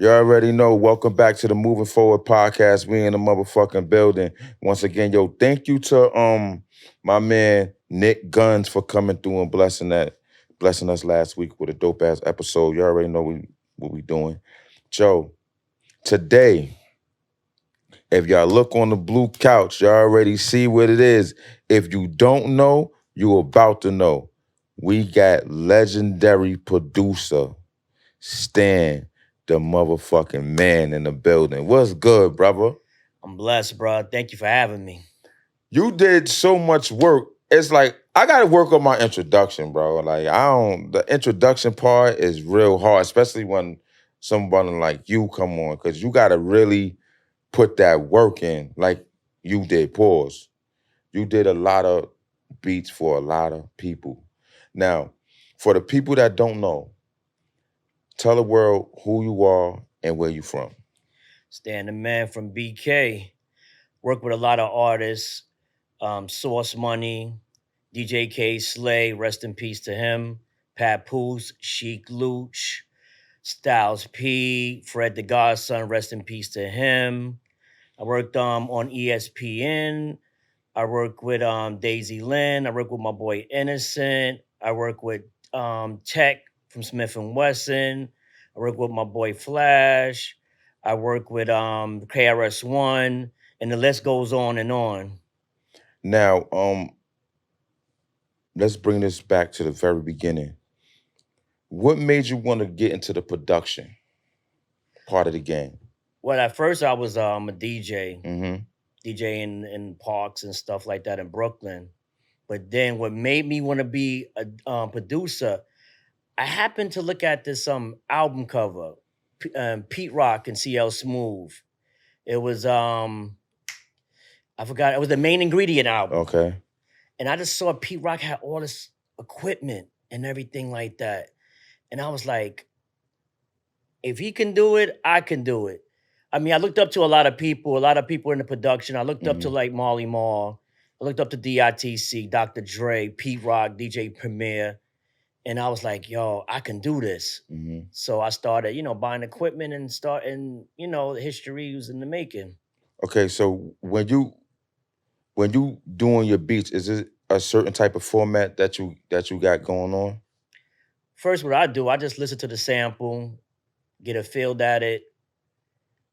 You already know. Welcome back to the Moving Forward podcast. We in the motherfucking building. Once again, yo, thank you to my man Nick Guns for coming through and blessing us last week with a dope ass episode. You already know what we doing. Joe, today, if y'all look on the blue couch, y'all already see what it is. If you don't know, you about to know. We got legendary producer Stan, the motherfucking man in the building. What's good, brother? I'm blessed, bro. Thank you for having me. You did so much work. It's like I gotta work on my introduction, bro. Like the introduction part is real hard, especially when someone like you come on, because you gotta really put that work in, like you did. Pause. You did a lot of beats for a lot of people. Now, for the people that don't know, tell the world who you are and where you from. Stan the man from BK. Work with a lot of artists. Source Money, DJ K Slay, rest in peace to him. Papoose, Chic Luch, Styles P, Fred the Godson, rest in peace to him. I worked on ESPN. I work with Daisy Lynn. I work with my boy Innocent. I work with Tech from Smith and Wesson. I work with my boy Flash. I work with KRS-One, and the list goes on and on. Now, let's bring this back to the very beginning. What made you want to get into the production part of the game? Well, at first I was a DJ, Mm-hmm. DJ in parks and stuff like that in Brooklyn. But then what made me want to be a producer, I happened to look at this album cover, Pete Rock and CL Smooth. It was I forgot, it was the Main Ingredient album. Okay. And I just saw Pete Rock had all this equipment and everything like that. And I was like, if he can do it, I can do it. I mean, I looked up to a lot of people in the production. I looked up to Mhm. like Marley Marl. I looked up to DITC, Dr. Dre, Pete Rock, DJ Premier. And I was like, yo, I can do this. Mm-hmm. So I started, buying equipment and starting, the history was in the making. Okay, so when you doing your beats, is it a certain type of format that you got going on? First, what I do, I just listen to the sample, get a feel at it.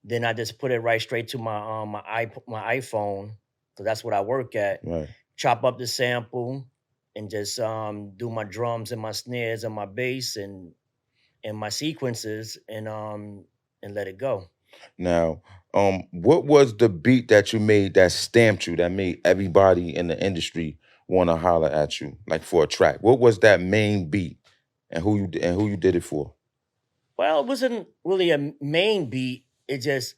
Then I just put it right straight to my iPhone, because that's what I work at. Right. Chop up the sample and just do my drums and my snares and my bass and my sequences and let it go. Now, what was the beat that you made that stamped you, that made everybody in the industry want to holler at you, like for a track? What was that main beat, and who you did it for? Well, it wasn't really a main beat. It just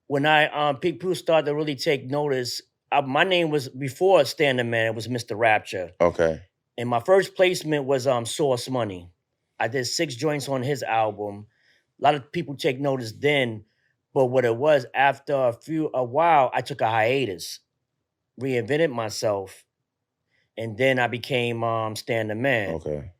when I people started to really take notice. My name was before Standing Man. It was Mr. Rapture, Okay. and my first placement was Source Money. I did 6 joints on his album. A lot of people take notice then, but what it was after a while, I took a hiatus, reinvented myself, and then I became Standing Man. Okay.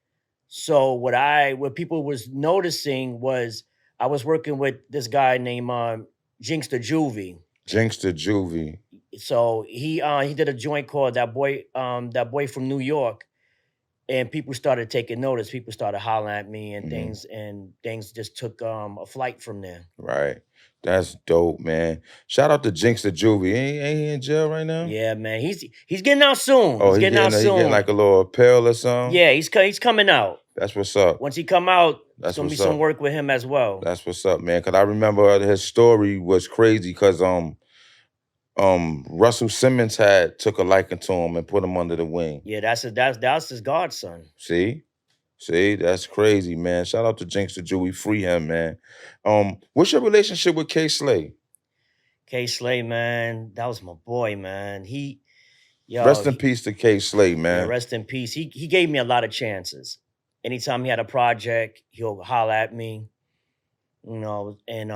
So what people was noticing was I was working with this guy named Jinx the Juvie. Jinx the Juvie. So he did a joint called that boy from New York, and people started taking notice. People started hollering at me and Mhm. things just took a flight from there. Right. That's dope, man. Shout out to Jinx the Juvie. Ain't he in jail right now? Yeah, man, he's getting out soon. Oh, He's getting out he getting soon. like a little pill or something? Yeah, he's coming out. That's what's up. Once he come out, That's it's gonna be what's some up. work with him as well. That's what's up, man. Cause I remember his story was crazy because Russell Simmons had took a liking to him and put him under the wing. Yeah, that's his godson. See? That's crazy, man. Shout out to Jinx the Jewy. Free him, man. What's your relationship with K Slay? K Slay, man, that was my boy, man. Rest in peace to K Slay, Yeah, man. rest in peace. He gave me a lot of chances. Anytime he had a project, he'll holler at me. And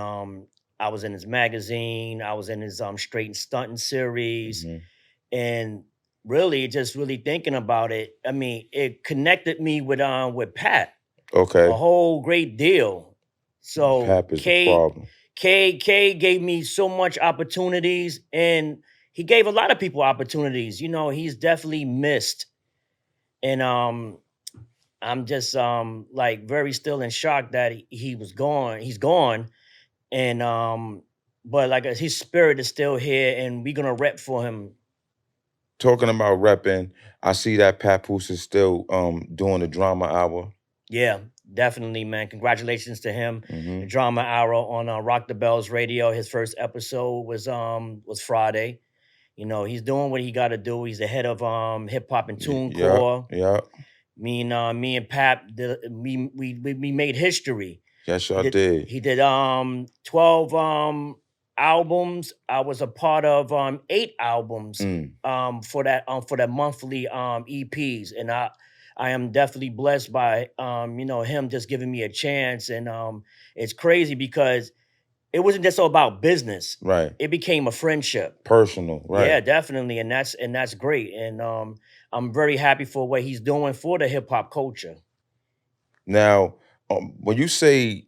I was in his magazine. I was in his Straight and Stunting series, Mhm. and really, just really thinking about it. I mean, it connected me with Pat Okay. a whole great deal. So Pap is the problem. K gave me so much opportunities, and he gave a lot of people opportunities. You know, he's definitely missed, and I'm just like very still in shock that he was gone. He's gone, and but like his spirit is still here, and we're gonna rep for him. Talking about repping, I see that Papoose is still doing the drama hour. Yeah, definitely, man. Congratulations to him. Hmm. The Drama Hour on Rock the Bells Radio. His first episode was Friday. You know, he's doing what he got to do. He's the head of hip hop and tune Yeah, core. yeah. Me and Pap, we made history. Yes, He y'all did did. he did 12 albums. I was a part of 8 albums Mm. for that monthly EPs, and I am definitely blessed by you know, him just giving me a chance. And it's crazy because it wasn't just all about business. Right. It became a friendship. Personal, Yeah, right. definitely, and that's great. And I'm very happy for what he's doing for the hip hop culture. Now, when you say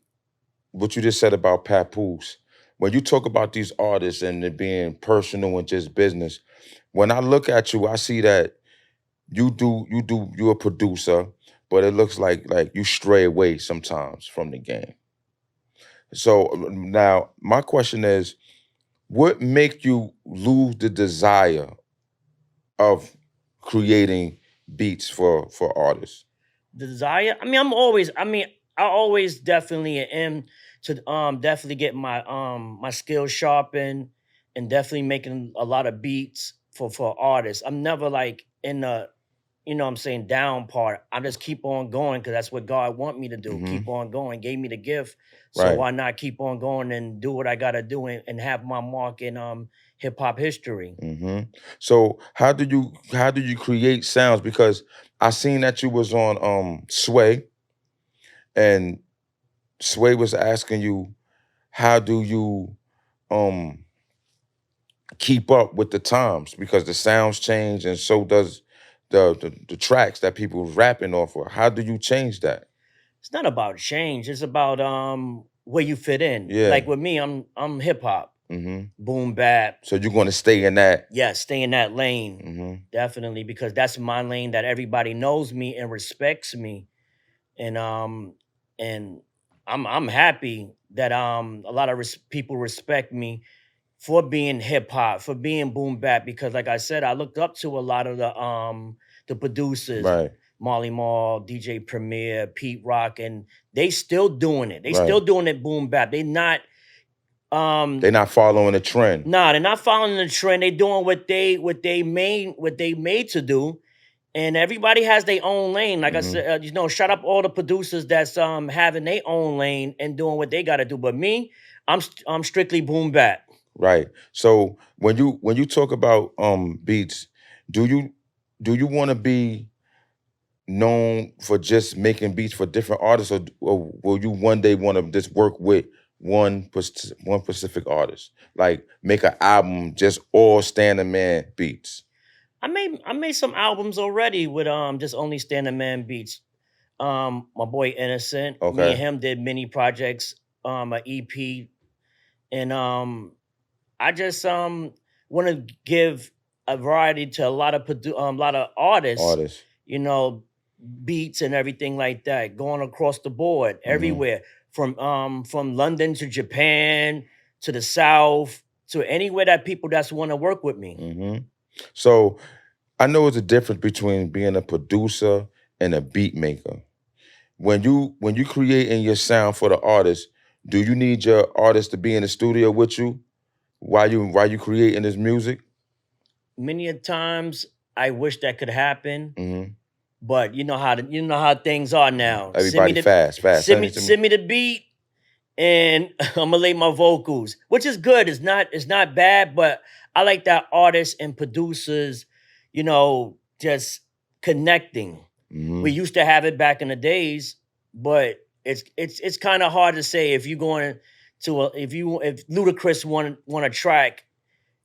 what you just said about Papoose, when you talk about these artists and it being personal and just business, when I look at you, I see that you're a producer, but it looks like you stray away sometimes from the game. So now my question is, what make you lose the desire of creating beats for artists? The desire. I mean, I'm always. I mean, I always definitely am to definitely get my skills sharpened, and definitely making a lot of beats for artists. I'm never like in the, you know what I'm saying, down part. I just keep on going because that's what God want me to do. Hmm. Keep on going. Gave me the gift, so Right. why not keep on going and do what I gotta do, and have my mark in hip hop history. Hmm. So how do you create sounds? Because I seen that you was on Sway, and Sway was asking you, how do you um keep up with the times, because the sounds change and so does the tracks that people rapping off of. How do you change that? It's not about change. It's about where you fit in. Yeah. Like with me, I'm hip hop, Hmm. boom bap. So you're going to stay in that. Yeah, stay in that lane. Hmm. Definitely, because that's my lane that everybody knows me and respects me. And I'm happy that a lot of people respect me for being hip hop, for being boom bap, because like I said, I looked up to a lot of the producers, Right. Molly Mall, DJ Premier, Pete Rock, and they still doing it. They Right. still doing it boom bap. They not They're not following the trend. nah, they're not following the trend. They doing what they made to do. And everybody has their own lane. Like I Hmm. said, you know, shout up all the producers that's having their own lane and doing what they got to do. But me, I'm strictly boom bap. Right. So when you talk about beats, do you do you want to be known for just making beats for different artists, or will you one day want to just work with one specific artist, like make an album just all Standing Man beats? I made some albums already with just only standing man beats. My boy Innocent, me and Okay. him did mini projects, a EP, and I just want to give a variety to a lot of lot of artists, Artists. you know, beats and everything like that, going across the board, Hmm. everywhere from London to Japan to the South to anywhere that people that's want to work with me. Hmm. So I know it's a difference between being a producer and a beat maker. When you creating your sound for the artist, do you need your artist to be in the studio with you while you creating this music? Many a times I wish that could happen, Hmm. but you know how things are now. Everybody fast, fast. Send it to me. Send me the beat, and I'm gonna lay my vocals, which is good. It's not bad, but I like that artists and producers, you know, just connecting. We Hmm. used to have it back in the days, but it's kind of hard to say if you going to if Ludacris want a track.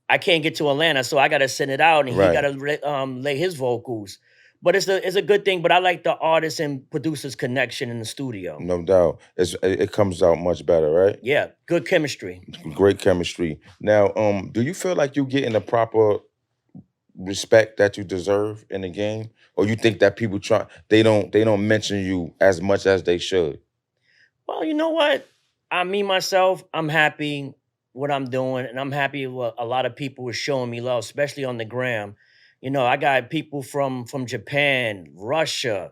I can't get to Atlanta, so I got to send it out, and he got Right. to lay his vocals. But it's a good thing. But I like the artist and producers connection in the studio. No doubt. It comes out much better, right? Yeah, good chemistry. Great chemistry. Now, do you feel like you getting the proper respect that you deserve in the game, or you think that people they don't mention you as much as they should? Well, you know what? Me myself, I'm happy what I'm doing, and I'm happy what a lot of people are showing me love, especially on the gram. You know, I got people from Japan, Russia,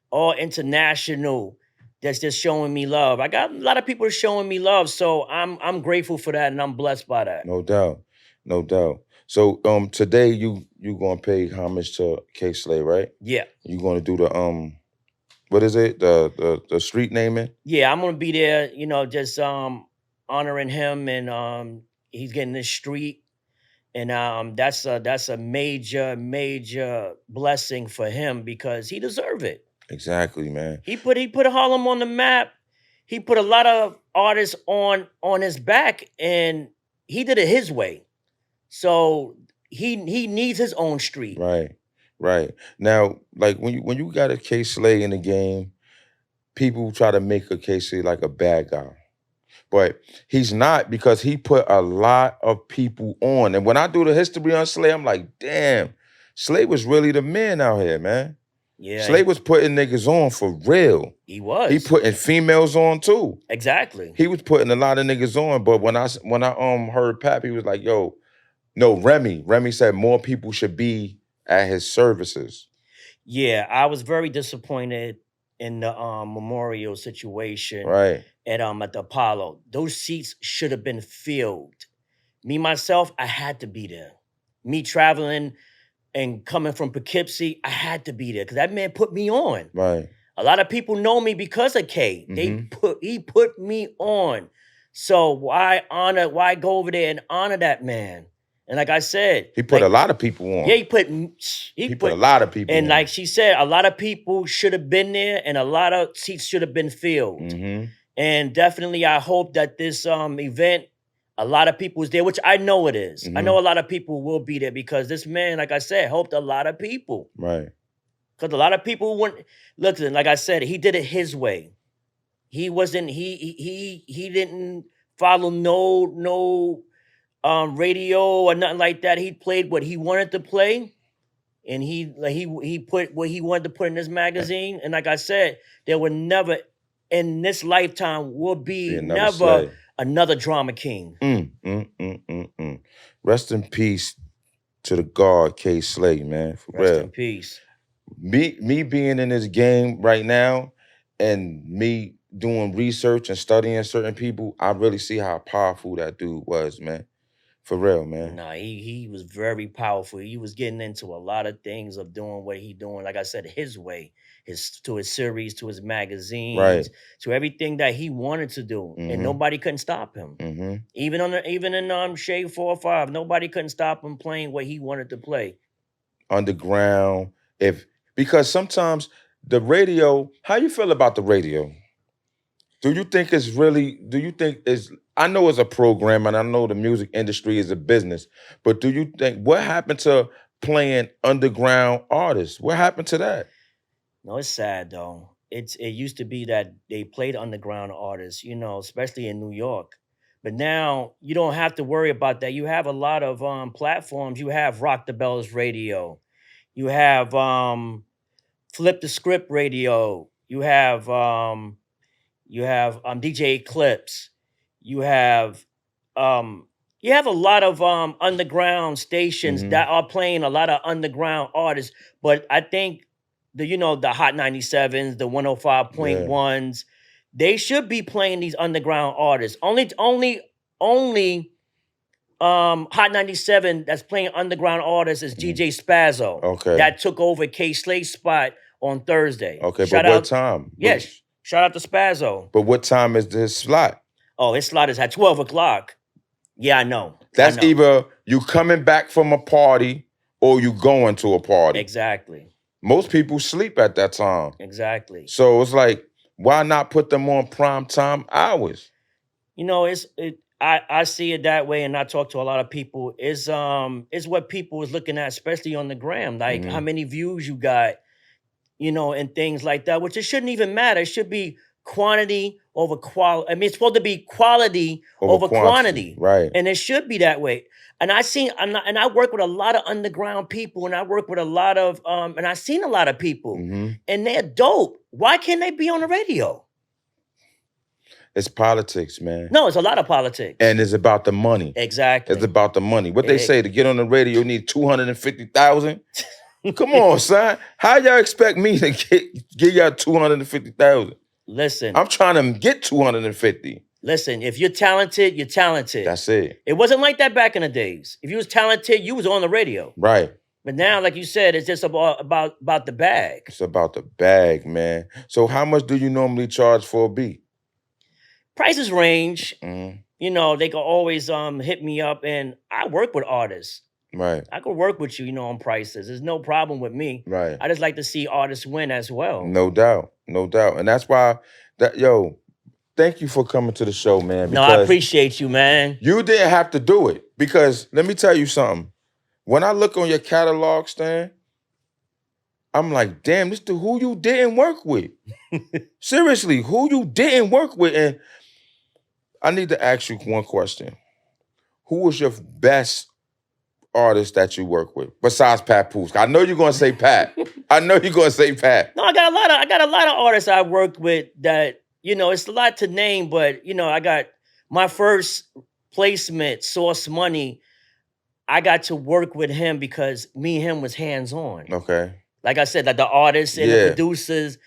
all international that's just showing me love. I got a lot of people showing me love, so I'm grateful for that, and I'm blessed by that. No doubt, no doubt. So today you gonna pay homage to K Slay, right? Yeah, You gonna do the what is it? The street naming? yeah, I'm gonna be there. You know, just honoring him, and he's getting this street. And that's a major blessing for him because he deserve it. Exactly, man. He put Harlem on the map. He put a lot of artists on his back, and he did it his way. So he needs his own street. Right, right. Now, like when you got a K Slay in the game, people try to make a K Slay like a bad guy. But he's not, because he put a lot of people on. And when I do the history on Slay, I'm like, damn, Slay was really the man out here, man. Yeah, Slay was putting niggas on for real. he was. He putting females on too. Exactly. He was putting a lot of niggas on. But when I heard Pap, he was like, yo, no, Remy said more people should be at his services. Yeah, I was very disappointed in the memorial situation Right, at the Apollo. Those seats should have been filled. Me myself, I had to be there. Me traveling and coming from Poughkeepsie, I had to be there because that man put me on. right. A lot of people know me because of K. Mhm. He put me on. So why go over there and honor that man? And like I said, He put like, a lot of people on. yeah, He put a lot of people and on. like she said, a lot of people should have been there, and a lot of seats should have been filled. Mm-hmm. And definitely, I hope that this event, a lot of people is there, which I know it is. I know a lot of people will be there because this man, like I said, helped a lot of people. Right. Because a lot of people wouldn't listen. Like I said, he did it his way. He wasn't. He didn't follow no radio or nothing like that. He played what he wanted to play, and he put what he wanted to put in this magazine. And like I said, there will never in this lifetime will be never Slay. another drama king. Rest in peace to the God K Slay, man. For Rest real. in peace. Me being in this game right now, and me doing research and studying certain people, I really see how powerful that dude was, man. For real, man. Nah, he was very powerful. He was getting into a lot of things of doing what he doing. Like I said, his way, his series, to his magazines, Right. to everything that he wanted to do, Mhm. and nobody couldn't stop him. Mm-hmm. Even in Shade 405, nobody couldn't stop him playing what he wanted to play. Underground. Because sometimes the radio, how you feel about the radio? Do you think I know it's a program, and I know the music industry is a business, but do you think, what happened to playing underground artists? What happened to that? No, it's sad though. It used to be that they played underground artists, you know, especially in New York. But now you don't have to worry about that. You have a lot of platforms. You have Rock the Bells Radio. You have Flip the Script Radio. You have DJ Eclipse. You have a lot of underground stations Mhm. that are playing a lot of underground artists. But I think the Hot 97s, the 105.1s, they should be playing these underground artists. Only Hot 97 that's playing underground artists is DJ Spazzo. Okay. That took over K Slate's spot on Thursday. Okay, Shout but what out, time? yes, shout out to Spazzo. But what time is this slot? Oh, his slot is at 12 o'clock. Yeah, I know. That's I know. either you coming back from a party or you going to a party. Exactly. Most people sleep at that time. Exactly. So it's like, why not put them on prime time hours? You know, I see it that way, and I talk to a lot of people. It's what people is looking at, especially on the gram. Like how many views you got, and things like that, which it shouldn't even matter. It should be quantity over quality. I mean, it's supposed to be quality Over over quantity, quantity, right? and it should be that way. And and I work with a lot of underground people, and I work with a lot of, and I've seen a lot of people, Hmm. and they're dope. Why can't they be on the radio? It's politics, man. No, it's a lot of politics. And it's about the money. Exactly. It's about the money. What they Eh, say, to get on the radio, you need 250,000. Come on, son. How y'all expect me to give y'all 250,000? Listen, I'm trying to get 250. listen. If you're talented, you're talented. That's it. It wasn't like that back in the days. If you was talented, you was on the radio. Right. But now, like you said, it's just about the bag. It's about the bag, man. So how much do you normally charge for a beat? Prices range. Mhm. They can always hit me up, and I work with artists. Right. I could work with you, on prices. There's no problem with me. Right. I just like to see artists win as well. No doubt. No doubt. And that's why thank you for coming to the show, man. No, I appreciate you, man. You didn't have to do it, because let me tell you something. When I look on your catalog, Stan, I'm like, damn, this dude who you didn't work with. Seriously, who you didn't work with. And I need to ask you one question. Who was your best artist that you work with besides Papoose? I know you're gonna say Pat. I know you're gonna say Pat. No, I got a lot of artists I worked with that, it's a lot to name, but I got my first placement, Source Money. I got to work with him because me and him was hands-on. Okay. Like I said, that the artists and Yeah. the producers,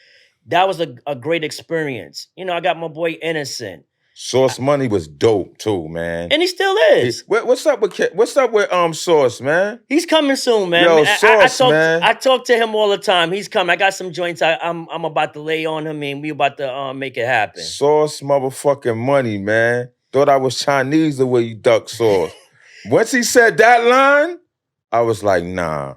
that was a great experience. I got my boy Innocent. Source Money was dope too, man. And he still is. What's up with Source, man? He's coming soon, man. Yo, Source, man. I talk to him all the time. He's coming. I got some joints I'm about to lay on him, and we about to make it happen. Source motherfucking Money, man. Thought I was Chinese the way you duck Source. Once he said that line, I was like, nah.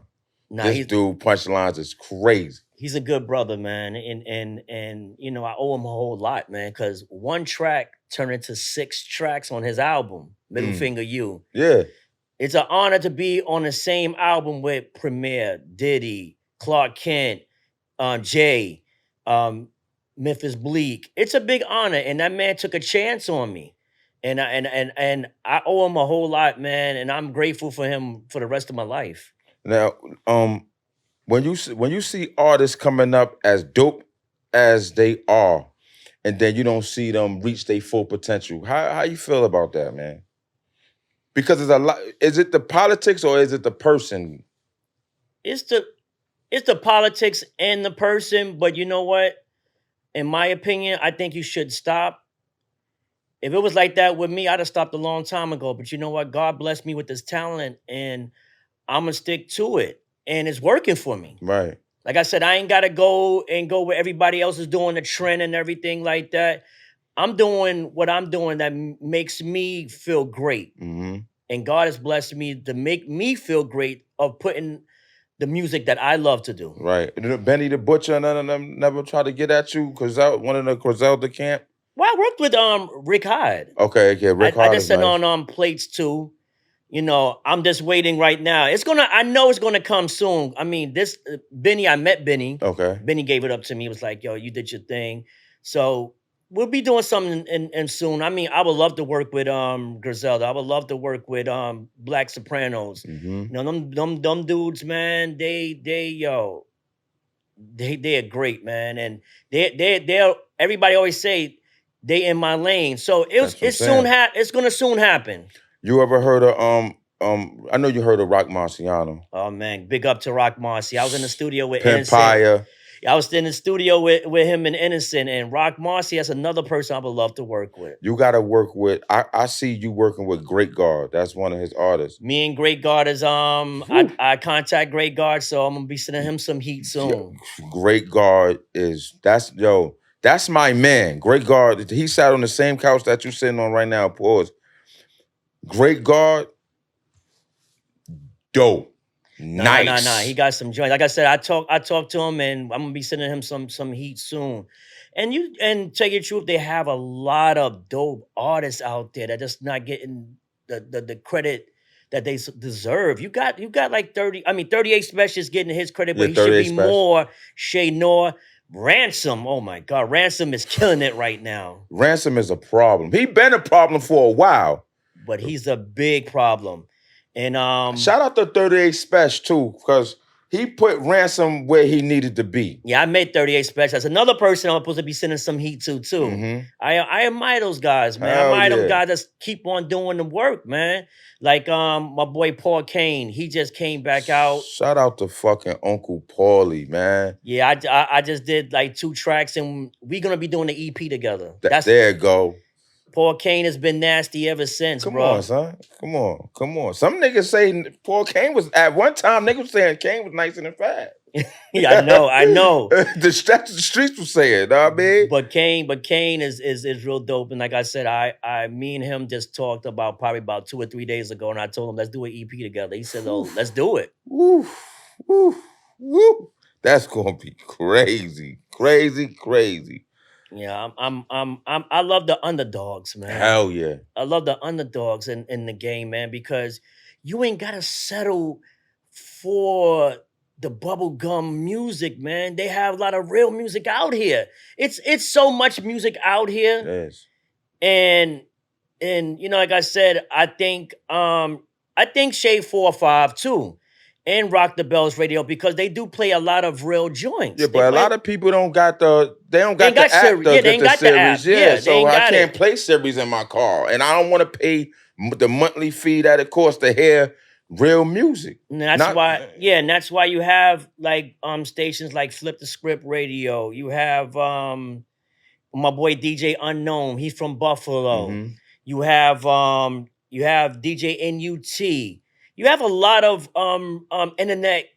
This dude punchlines is crazy. He's a good brother, man. And I owe him a whole lot, man, because one track turned into 6 tracks on his album, Middle Finger You. Yeah. It's an honor to be on the same album with Premier, Diddy, Clark Kent, Jay, Memphis Bleak. It's a big honor, and that man took a chance on me. And I owe him a whole lot, man, and I'm grateful for him for the rest of my life. Now, when you see artists coming up as dope as they are, and then you don't see them reach their full potential, how you feel about that, man? Because there's a lot. Is it the politics or is it the person? It's the politics and the person, but you know what? In my opinion, I think you should stop. If it was like that with me, I'd have stopped a long time ago. But you know what? God blessed me with this talent, and I'm gonna stick to it, and it's working for me. Right. Like I said, I ain't gotta go where everybody else is doing, the trend and everything like that. I'm doing what I'm doing that makes me feel great. Mm-hmm. And God has blessed me to make me feel great of putting the music that I love to do. Right. Benny the Butcher, none of them never try to get at you because one of the Griselda camp. Well, I worked with Rick Hyde. Okay, Rick Hyde. I just sent on plates too. I'm just waiting right now. I know it's gonna come soon. I mean, this Benny, I met Benny. Okay. Benny gave it up to me. He was like, yo, you did your thing. So we'll be doing something in soon. I mean, I would love to work with Griselda. I would love to work with Black Sopranos. Mm-hmm. Them dudes, man, they're great, man. And they're everybody always say they in my lane. So it's gonna soon happen. You ever heard of I know you heard of Rock Marciano. Oh man, big up to Rock Marcy. I was in the studio with Pimpire. I was in the studio with him and Innocent, and Rock Marcy. That's another person I would love to work with. You got to work with. I see you working with Great Guard. That's one of his artists. Me and Great Guard is I contact Great Guard, so I'm gonna be sending him some heat soon. Great Guard that's my man. Great Guard. He sat on the same couch that you're sitting on right now. Pause. Great Guard. Dope. Nice. Nah. He got some joints. Like I said, I talked to him, and I'm gonna be sending him some heat soon. And tell you the truth, they have a lot of dope artists out there that just not getting the credit that they deserve. You got like 38 Specials getting his credit, Yeah, but he should 38 be Special. more. Shay Noir, Ransom. Oh my God, Ransom is killing it right now. Ransom is a problem. He been a problem for a while. But he's a big problem. And shout out to 38 Special too, because he put Ransom where he needed to be. yeah, I made 38 Special. That's another person I'm supposed to be sending some heat to too. Mm-hmm. I admire those guys, man. Hell I admire yeah. them guys that keep on doing the work, man. Like my boy Paul Kane, he just came back out. Shout out to fucking Uncle Paulie, man. Yeah, I just did like 2 tracks, and we're gonna be doing the EP together. There you go. Paul Kane has been nasty ever since, Come bro. on, son. Come on. Some niggas say Paul Kane was, at one time, niggas was saying Kane was nicer than Fat. Yeah, I know. the streets was saying, know what I mean? But Kane is real dope. And like I said, me and him just talked about probably about 2 or 3 days ago, and I told him let's do an EP together. He said, "Oh, let's do it." Woo, woo, woo. That's gonna be crazy. Yeah, I love the underdogs, man. Hell yeah. I love the underdogs in the game, man, because you ain't gotta settle for the bubblegum music, man. They have a lot of real music out here. It's so much music out here. Yes. And you know, like I said, I think Shade 4-5 too. And Rock the Bells Radio, because they do play a lot of real joints. Yeah, but a lot of people don't got the app. Yeah, they ain't got the app. Yeah, so I can't it. play series in my car, and I don't want to pay the monthly fee that it costs to hear real music. And that's why you have like stations like Flip the Script Radio. You have my boy DJ Unknown. He's from Buffalo. Mm-hmm. You have DJ NUT. You have a lot of internet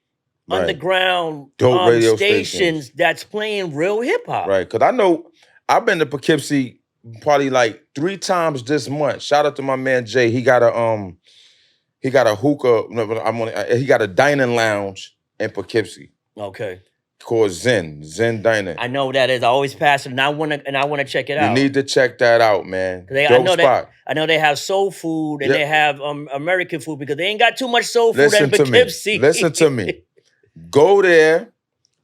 underground dope radio stations that's playing real hip hop. Right, because I know I've been to Poughkeepsie probably like 3 times this month. Shout out to my man Jay. He got a hookah. He got a dining lounge in Poughkeepsie. Okay. Called Zen Dining. I know that is. I always pass it, and I want to check it out. You need to check that out, man. Dope spot. I know they have soul food and they have American food, because they ain't got too much soul food in Poughkeepsie. Listen to me. Go there.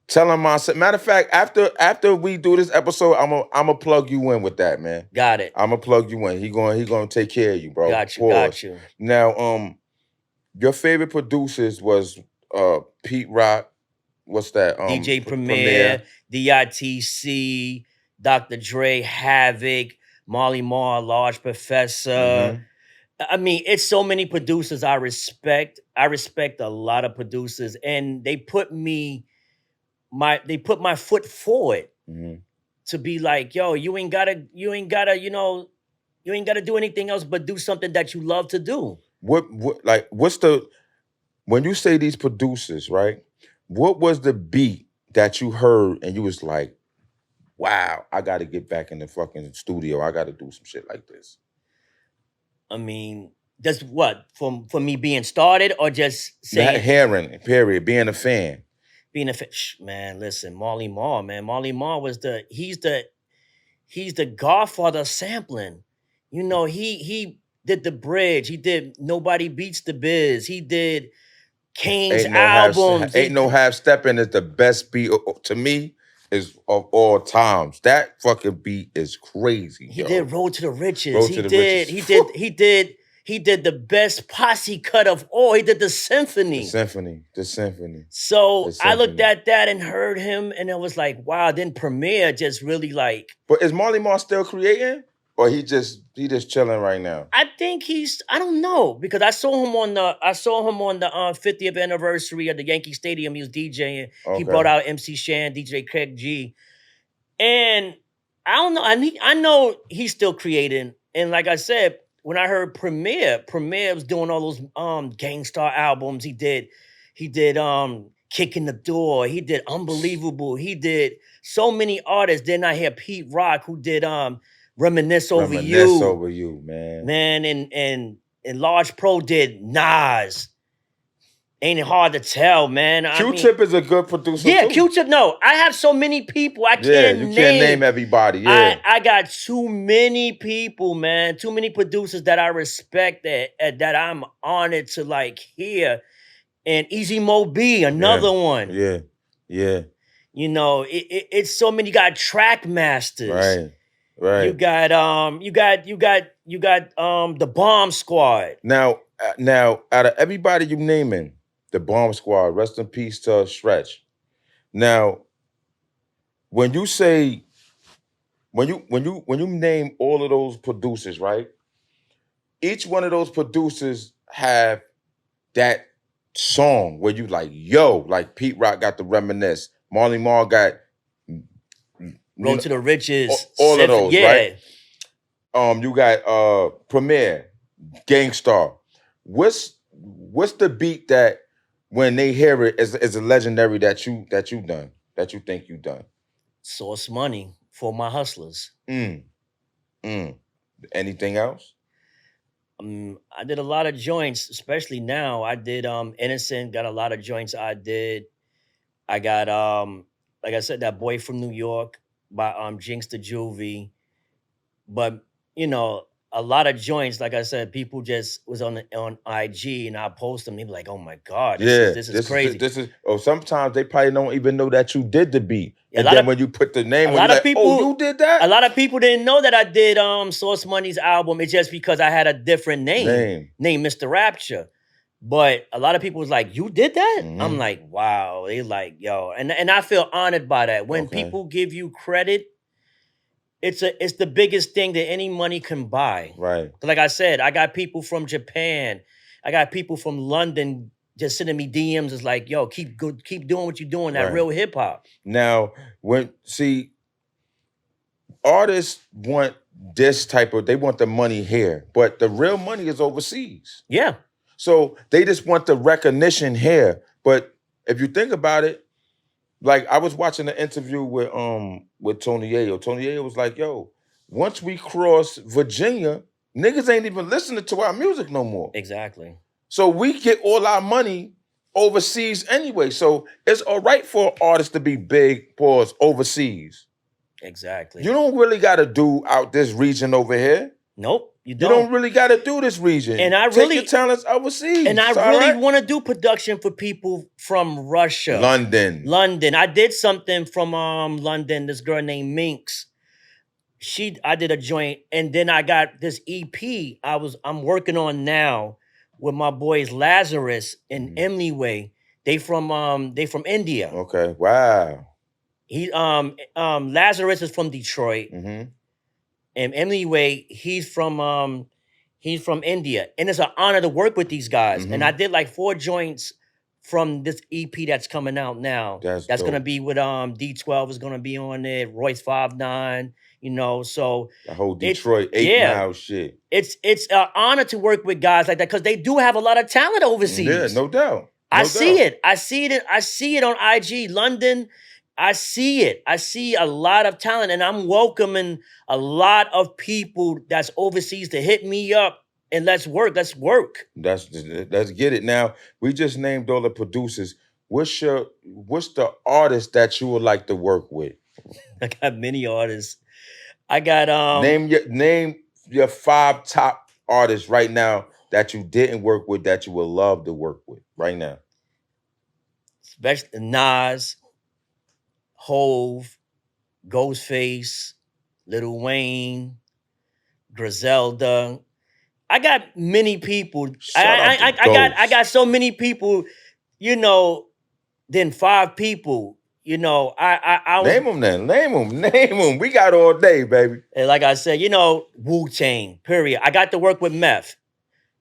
Tell them I said. Matter of fact, after we do this episode, I'm gonna plug you in with that, man. Got it. I'm gonna plug you in. He gonna take care of you, bro. Got you. Now, your favorite producers was Pete Rock. What's that? DJ Premier, DITC, Dr. Dre, Havoc, Marley Marl, Large Professor. Mm-hmm. I mean, it's so many producers I respect. I respect a lot of producers, and they put my foot forward to be like, yo, you ain't gotta do anything else but do something that you love to do. When you say these producers, right? What was the beat that you heard and you was like, wow, I got to get back in the fucking studio. I got to do some shit like this. I mean, just what? For me being started, or just saying? Hearing, period, being a fan. Being a fan. Man, listen, Marley Marl, man. Marley Marl was he's the godfather of sampling. You know, he did The Bridge. He did Nobody Beats the Biz. He did Kane's albums. Ain't No Half Stepping is the best beat to me is of all times. That fucking beat is crazy. He did Road to the Riches. He did the best posse cut of all. He did the Symphony. The Symphony. So I looked at that and heard him, and it was like, wow. Then Premier just really like. But is Marley Marl still creating? Or he just chilling right now? I think I don't know, because I saw him on the 50th anniversary of the Yankee Stadium. He was DJing. Okay. He brought out MC Shan, DJ Craig G. And I don't know. I know he's still creating. And like I said, when I heard Premier was doing all those Gangstar albums. He did Kick in the Door. He did Unbelievable. He did so many artists. Then I hear Pete Rock, who did Reminisce Over You, man. Man, and Large Pro did Nas. Ain't it hard to tell, man? I mean, Q-Tip is a good producer yeah, too. Q-Tip. No, I have so many people I Yeah, can't you can't name. name everybody. Yeah, I got too many people, man. Too many producers that I respect that I'm honored to like hear. And Easy Mo B, another one. yeah, yeah. You know, it's so many. You got track masters. Right, right. You got the Bomb Squad. Now, out of everybody you naming, the Bomb Squad, rest in peace to Stretch. Now, when you say when you name all of those producers, right? Each one of those producers have that song where you like, yo, like Pete Rock got the Reminisce, Marley Marl got Road to the Riches. all of those, yeah. right? You got Premier, Gangstar. What's the beat that when they hear it is a legendary that you done that you think you done? Source Money for my hustlers. Mm. Anything else? I did a lot of joints, especially now. I did Innocent, got a lot of joints I did. I got like I said, that Boy from New York by Jinx the Juvie. But you know, a lot of joints, like I said, people just was on IG and I post them. They be like, "Oh my god, this is crazy." This is. Oh, sometimes they probably don't even know that you did the beat, A and lot then of when you put the name, a on, lot you're of like, "Oh, people, you did that." a lot of people didn't know that I did Source Money's album. It's just because I had a different name Mr. Rapture. But a lot of people was like, "You did that?" I'm like, "Wow." They like, "Yo," and I feel honored by that. When people give you credit, it's the biggest thing that any money can buy. Right. Like I said, I got people from Japan, I got people from London just sending me DMs. Is like, "Yo, keep doing what you're doing. That Right. real hip hop." Now, artists want this type of, they want the money here, but the real money is overseas. Yeah. So they just want the recognition here. But if you think about it, like I was watching an interview with Tony Ayo. Tony Ayo was like, yo, once we cross Virginia, niggas ain't even listening to our music no more. Exactly. So we get all our money overseas anyway. So it's all right for artists to be big, pause, overseas. Exactly. You don't really got to do out this region over here. Nope, you You don't. don't really got to do this region. And I Take really- your talents overseas. And I It's all really right. want to do production for people from Russia. London. I did something from London, this girl named Minx. I did a joint, and then I got this EP I'm working on now with my boys Lazarus and Emily Way. They from India. Okay. Wow. He Lazarus is from Detroit. And Emily Way, he's from India. And it's an honor to work with these guys. And I did like 4 joints from this EP that's coming out now. That's gonna be with D12 is gonna be on it, Royce 5'9", you know. So the whole Detroit 8 Mile shit. It's an honor to work with guys like that because they do have a lot of talent overseas. Yeah, no doubt. I see it on IG, London. I see it. I see a lot of talent, and I'm welcoming a lot of people that's overseas to hit me up and let's work. Let's get it. Now, we just named all the producers. What's the artist that you would like to work with? I got many artists. I got name your 5 top artists right now that you didn't work with that you would love to work with right now. Especially Nas, Hove, Ghostface, Lil Wayne, Griselda. I got many people. I got so many people, you know, then 5 people, you know. I name them then. Name them. We got all day, baby. And like I said, you know, Wu-Tang, period. I got to work with Meth,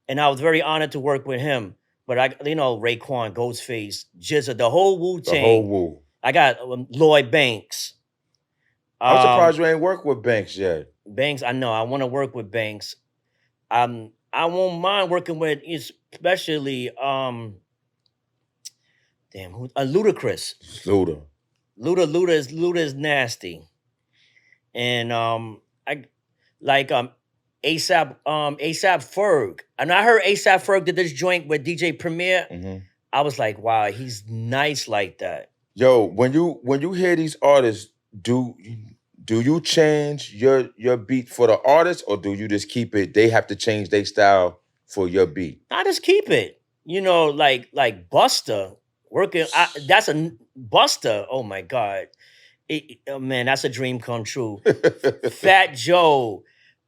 and I was very honored to work with him. But Raekwon, Ghostface, Jizza, the whole Wu-Tang. The whole Wu. I got Lloyd Banks. I'm surprised you ain't worked with Banks yet. Banks, I know. I want to work with Banks. I won't mind working with, especially Ludacris. Luda is nasty. And I like ASAP Ferg. And I heard ASAP Ferg did this joint with DJ Premier. I was like, wow, he's nice like that. Yo, when you hear these artists, do do you change your beat for the artist, or do you just keep it? They have to change their style for your beat. I just keep it. You know, like Buster working. That's a Buster. Oh my God, oh man, that's a dream come true. Fat Joe.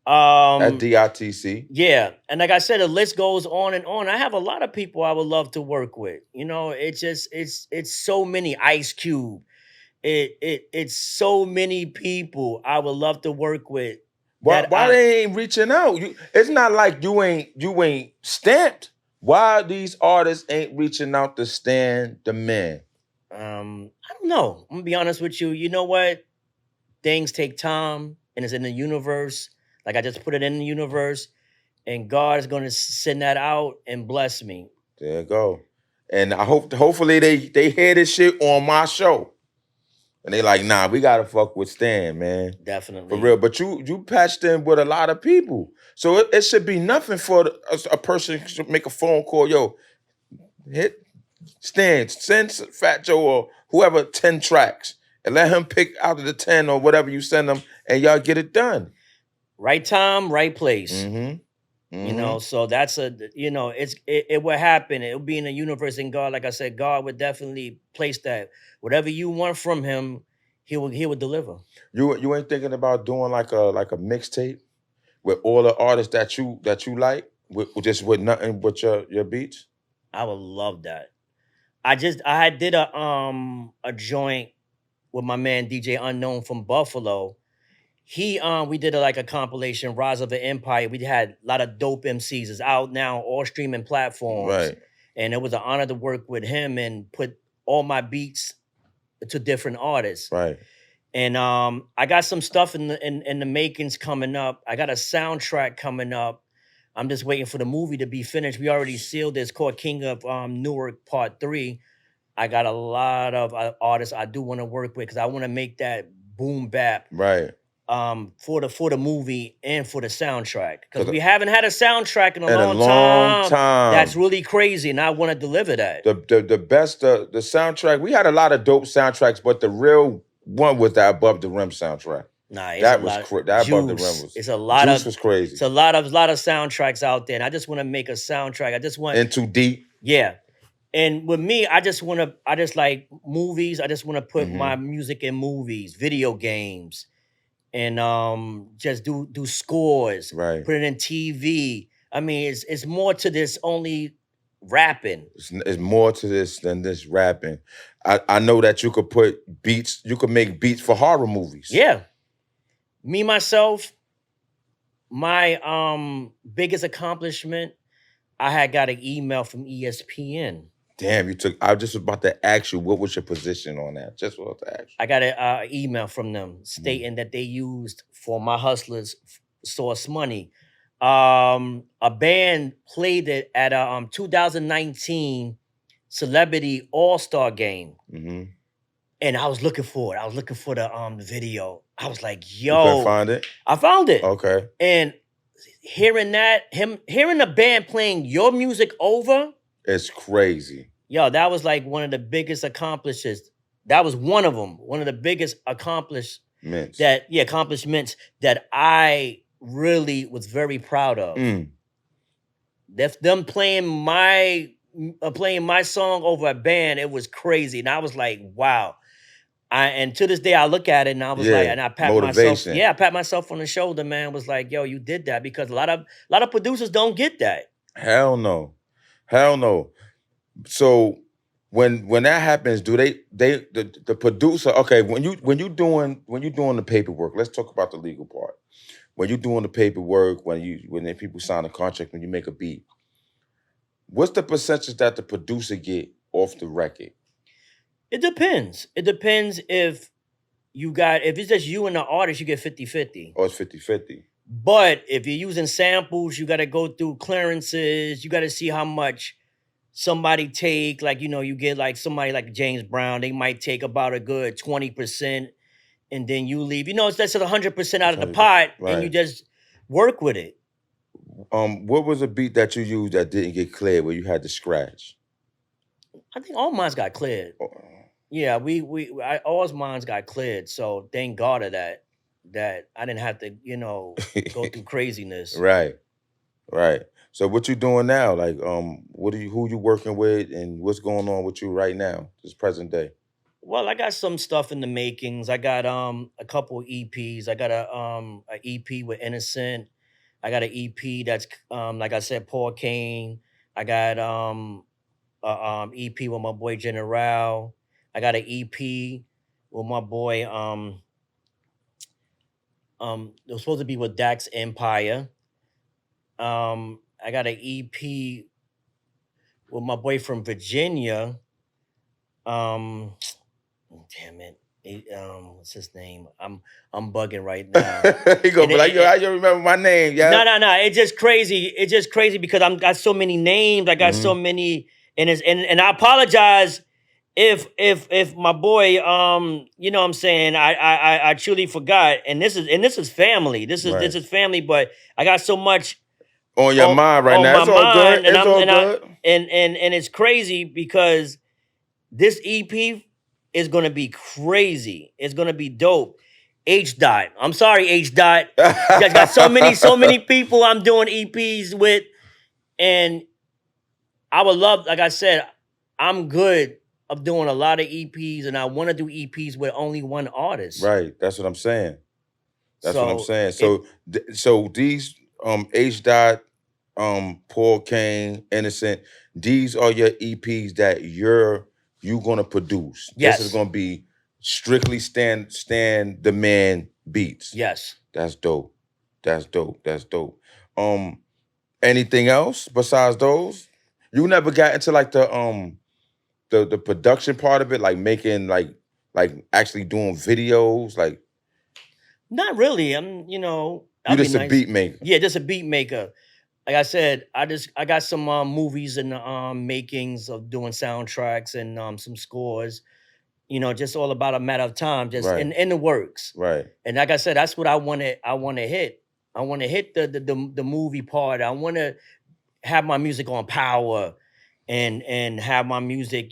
At DITC. Yeah, and like I said, the list goes on and on. I have a lot of people I would love to work with. You know, it's so many. Ice Cube. It's so many people I would love to work with. Why they ain't reaching out? It's not like you ain't stamped. Why these artists ain't reaching out to stand the man? I don't know. I'm gonna be honest with you. You know what? Things take time, and it's in the universe. Like I just put it in the universe, and God is gonna send that out and bless me. There you go. And I hopefully they hear this shit on my show. And they like, nah, we gotta fuck with Stan, man. Definitely. For real. But you patched in with a lot of people. So it should be nothing for a person to make a phone call. Yo, hit Stan, send Fat Joe or whoever 10 tracks. And let him pick out of the 10 or whatever you send them, and y'all get it done. Right time, right place. Mm-hmm. You know, so that's it will happen. It'll be in the universe, and God, like I said, God would definitely place that. Whatever you want from him, he will deliver. You ain't thinking about doing like a mixtape with all the artists that you like, just with nothing but your beats? I would love that. I did a joint with my man DJ Unknown from Buffalo. We did like a compilation, Rise of the Empire. We had a lot of dope MCs. It's out now, all streaming platforms. Right. And it was an honor to work with him and put all my beats to different artists. Right. And I got some stuff in the makings coming up. I got a soundtrack coming up. I'm just waiting for the movie to be finished. We already sealed it. It's called King of Newark Part 3. I got a lot of artists I do want to work with because I want to make that boom bap. Right. For the movie and for the soundtrack. Because we haven't had a soundtrack in a long time. That's really crazy, and I want to deliver that. The best the soundtrack. We had a lot of dope soundtracks, but the real one was that Above the Rim soundtrack. Nah, that was that Above the Rim was. It's a lot Juice of was crazy. It's a lot of soundtracks out there, and I just want to make a soundtrack. I just want In Too Deep. Yeah. And with me, I just like movies. I just want to put my music in movies, video games, and just do scores. Right. Put it in TV. I mean, it's more to this only rapping. It's more to this than this rapping. I know that you could put beats. You could make beats for horror movies. Yeah. Me myself, my biggest accomplishment, I had got an email from ESPN. Damn, I just was about to ask you, what was your position on that? Just about to ask you. I got an email from them stating that they used for my Hustlers Source Money. A band played it at a 2019 Celebrity All-Star Game. And I was looking for it. I was looking for the video. I was like, yo. You couldn't find it? I found it. Okay. And hearing the band playing your music over. It's crazy. Yo, that was like one of the biggest accomplishments. That was one of them. One of the biggest accomplishments that I really was very proud of. Them playing my song over a band, it was crazy. And I was like, wow. And to this day, I look at it and I was like, and I pat myself. Yeah, I pat myself on the shoulder, man. Was like, yo, you did that, because a lot of producers don't get that. Hell no. Hell no. So when that happens, do the producer? Okay, when you doing the paperwork, let's talk about the legal part. When you're doing the paperwork, when people sign a contract, when you make a beat, what's the percentage that the producer get off the record? It depends. It depends if it's just you and the artist, you get 50-50. Oh, it's 50-50. But if you're using samples, you got to go through clearances. You got to see how much somebody take. Like, you get like somebody like James Brown, they might take about a good 20%, and then you leave. It's just 100% out of the pot, right. And you just work with it. What was a beat that you used that didn't get cleared where you had to scratch? I think all mines got cleared. Yeah, all mines got cleared. So thank God of that. That I didn't have to, go through craziness. Right, right. So what you doing now? Like, who you working with, and what's going on with you right now, this present day? Well, I got some stuff in the makings. I got a couple EPs. I got a EP with Innocent. I got an EP that's like I said, Paul Kane. I got a EP with my boy General. I got an EP with my boy it was supposed to be with Dax Empire. I got an EP with my boy from Virginia. Um Damn it. What's his name? I'm bugging right now. He gonna And be like, yo, I just remember my name, yeah. no. It's just crazy. It's just crazy because I'm got so many names. I got so many, and I apologize if my boy, you know what I'm saying, I truly forgot. And this is family. This is family, but I got so much On your mind right on now. my It's all good. mind, and It's all and I good. and it's crazy because this EP is gonna be crazy. It's gonna be dope. H dot. I'm sorry, H dot. You guys got so many people I'm doing EPs with, and I would love, like I said, I'm good of doing a lot of EPs, and I want to do EPs with only one artist. Right. That's what I'm saying. That's what I'm So saying. So these H dot, Paul Kane, Innocent, these are your EPs that you gonna produce. This is Yes. gonna be strictly stand the man beats. Yes. That's dope. That's dope. That's dope. Anything else besides those? You never got into like the production part of it, like making like actually doing videos, like Not really. I'm, you that'd be just a nice. beat maker. Yeah, just a beat maker. Like I said, I got some movies and makings of doing soundtracks and some scores. Just all about a matter of time, just Right. in the works. Right. And like I said, that's what I want to hit. I want to hit the movie part. I want to have my music on Power and have my music,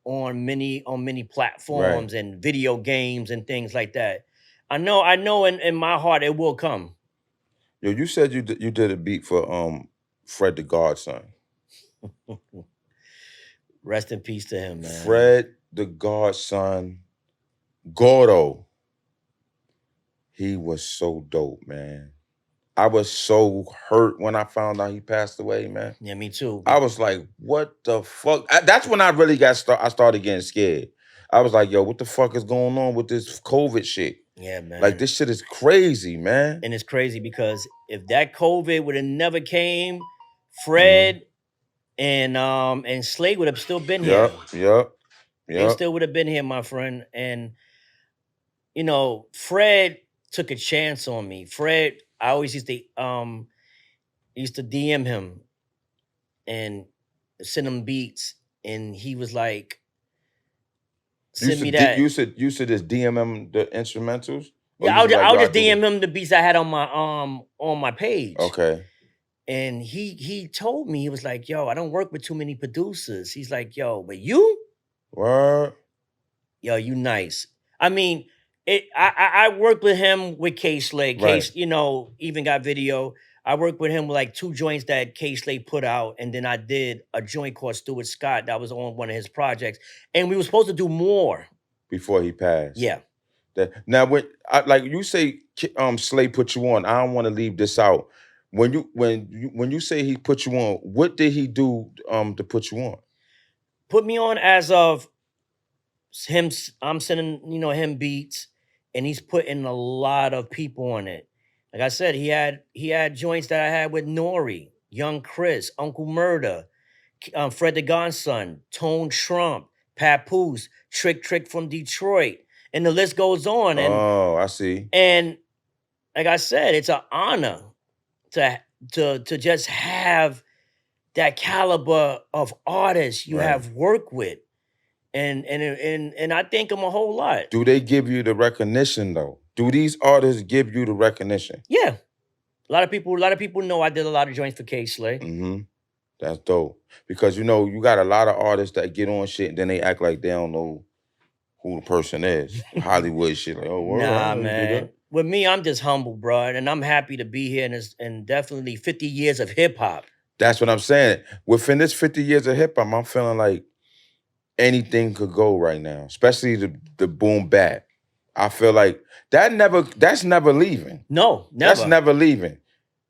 on many platforms and video games and things like that. I know in my heart it will come. Yo, you said you did a beat for Fred the Godson. Rest in peace to him, man. Fred the Godson, Gordo. He was so dope, man. I was so hurt when I found out he passed away, man. Yeah, me too. I was like, what the fuck? That's when I really I started getting scared. I was like, yo, what the fuck is going on with this COVID shit? Yeah, man. Like, this shit is crazy, man. And it's crazy because if that COVID would have never came, Fred and Slade would have still been here. Yep. They still would have been here, my friend. And Fred took a chance on me. Fred, I always used to DM him and send him beats, and he was like, send me that. You said just DM him the instrumentals? Yeah, I would just DM him the beats I had on my page. Okay. And he told me, he was like, yo, I don't work with too many producers. He's like, yo, but you? What? Yo, you nice. I mean, I worked with him with K Slade. Right. Even got video. I worked with him with like 2 joints that K Slade put out, and then I did a joint called Stuart Scott that was on one of his projects, and we were supposed to do more Before he passed. Yeah. Now, when like you say, Slade put you on, I don't want to leave this out. When you say he put you on, what did he do to put you on? Put me on as of him. I'm sending him beats, and he's putting a lot of people on it. Like I said, he had joints that I had with Nori, Young Chris, Uncle Murder, Fred the Godson, Tone Trump, Papoose, Trick from Detroit, and the list goes on. And I see. And like I said, it's an honor to just have that caliber of artists you have worked with, and I thank them a whole lot. Do they give you the recognition though? Do these artists give you the recognition? Yeah, a lot of people know I did a lot of joints for K Slade. Mm-hmm. That's dope. Because you got a lot of artists that get on shit and then they act like they don't know who the person is. Hollywood shit, like, oh, word, I Nah, didn't know you did man. that. With me, I'm just humble, bro, and I'm happy to be here. And definitely 50 years of hip hop. That's what I'm saying. Within this 50 years of hip hop, I'm feeling like anything could go right now, especially the boom bap. I feel like that's never leaving. No, That's never. never leaving.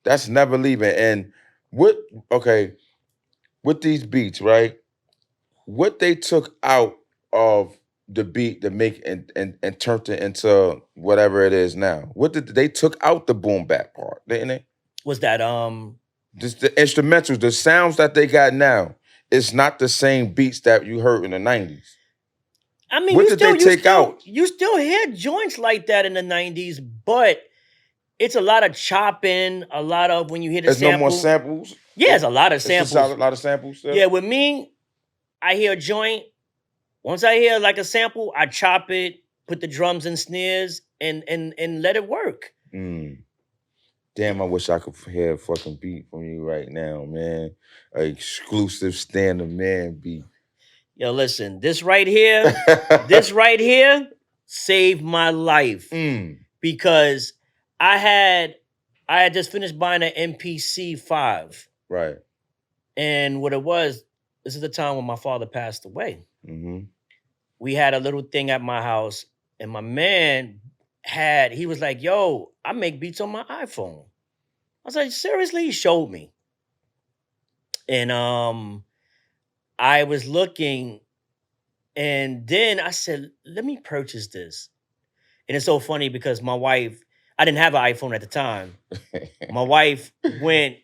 That's never leaving. And what okay, with these beats, right? What they took out of the beat to make and turned it into whatever it is now. What did they took out the boom bap part, didn't they? Was that Just the instrumentals, the sounds that they got now, it's not the same beats that you heard in the 90s. I mean, What did they take out? you still hear joints like that in the 90s, but it's a lot of chopping, a lot of when you hear the There's no sample. more samples. Yeah, it's a lot of It's just samples. a lot of samples still. Yeah, with me, I hear a joint. Once I hear like a sample, I chop it, put the drums and snares, and let it work. Damn, I wish I could hear a fucking beat from you right now, man. An exclusive standard man beat. Yo, listen, this right here saved my life because I had just finished buying an MPC 5. Right. And what it was, this is the time when my father passed away. Mm-hmm. We had a little thing at my house, and my man he was like, yo, I make beats on my iPhone. I was like, seriously? He showed me. And I was looking, and then I said, let me purchase this. And it's so funny because my wife, I didn't have an iPhone at the time. My wife went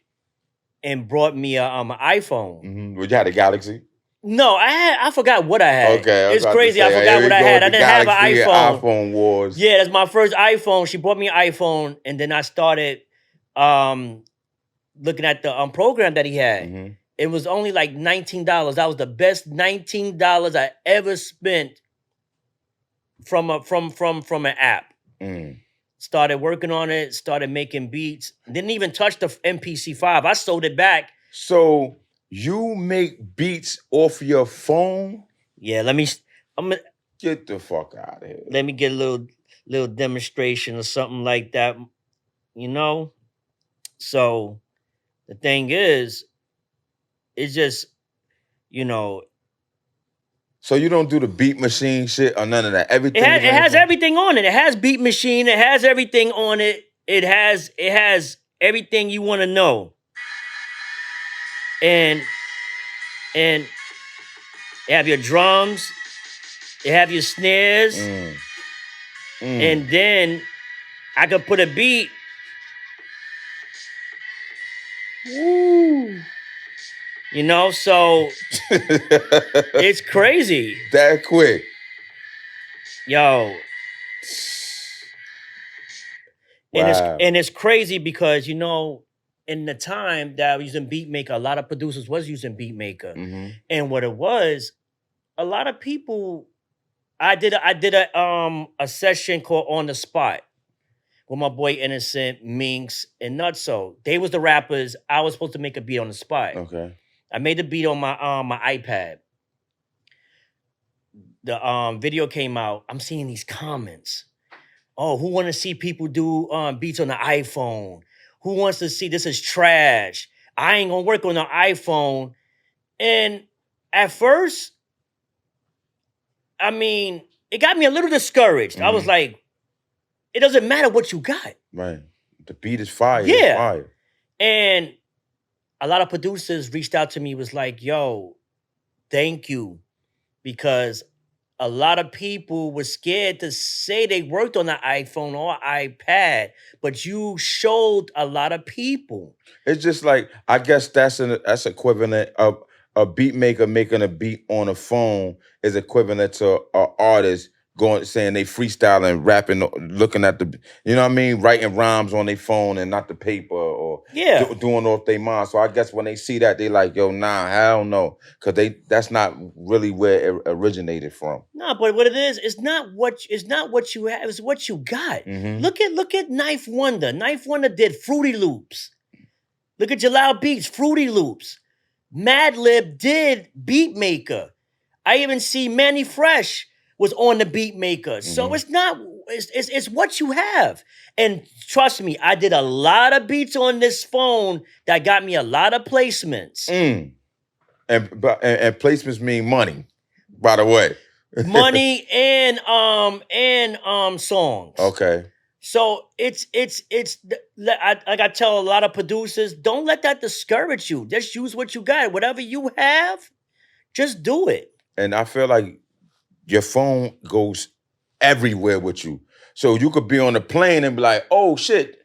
and brought me an iPhone. Mm-hmm. Well, you had a Galaxy? No, I forgot what I had. Okay. It's crazy. I forgot what I had. I didn't have an iPhone. iPhone wars. Yeah, that's my first iPhone. She bought me an iPhone, and then I started looking at the program that he had. Mm-hmm. It was only like $19. That was the best $19 I ever spent from an app. Started working on it, started making beats. Didn't even touch the MPC 5. I sold it back. So you make beats off your phone? Yeah, Get the fuck out of here. Let me get a little demonstration or something like that. So the thing is, it's just, So you don't do the beat machine shit or none of that. Everything it has everything on it. It has beat machine. It has everything on it. It has everything you want to know. And you have your drums. You have your snares. And then I could put a beat. Woo. So it's crazy. That quick. Yo. Wow. And it's crazy because, in the time that I was using Beatmaker, a lot of producers was using Beatmaker. Mm-hmm. And what it was, a lot of people, I did a session called On the Spot with my boy Innocent, Minx, and Nutso. They was the rappers. I was supposed to make a beat on the spot. Okay. I made the beat on my iPad. The video came out. I'm seeing these comments. Oh, who want to see people do beats on the iPhone? Who wants to see this is trash? I ain't gonna work on the iPhone. And at first, I mean, it got me a little discouraged. Mm-hmm. I was like, it doesn't matter what you got. Right. The beat is fire. Yeah. It's fire. And a lot of producers reached out to me, was like, yo, thank you. Because a lot of people were scared to say they worked on the iPhone or iPad, but you showed a lot of people. It's just like, I guess that's equivalent of a beat maker making a beat on a phone is equivalent to an artist saying they freestyling, rapping, looking at the, you know what I mean, writing rhymes on their phone and not the paper or doing off their mind. So I guess when they see that, they like, yo, nah, hell no, because that's not really where it originated from. No, but what it is, it's not what you have, it's what you got. Mm-hmm. Look at Knife Wonder. Knife Wonder did Fruity Loops. Look at Jalal Beats, Fruity Loops. Madlib did Beatmaker. I even see Manny Fresh was on the Beatmaker. So it's not, it's what you have. And trust me, I did a lot of beats on this phone that got me a lot of placements. And placements mean money, by the way. Money and songs. Okay. So like I tell a lot of producers, don't let that discourage you. Just use what you got. Whatever you have, just do it. And I feel like your phone goes everywhere with you. So you could be on a plane and be like, oh shit,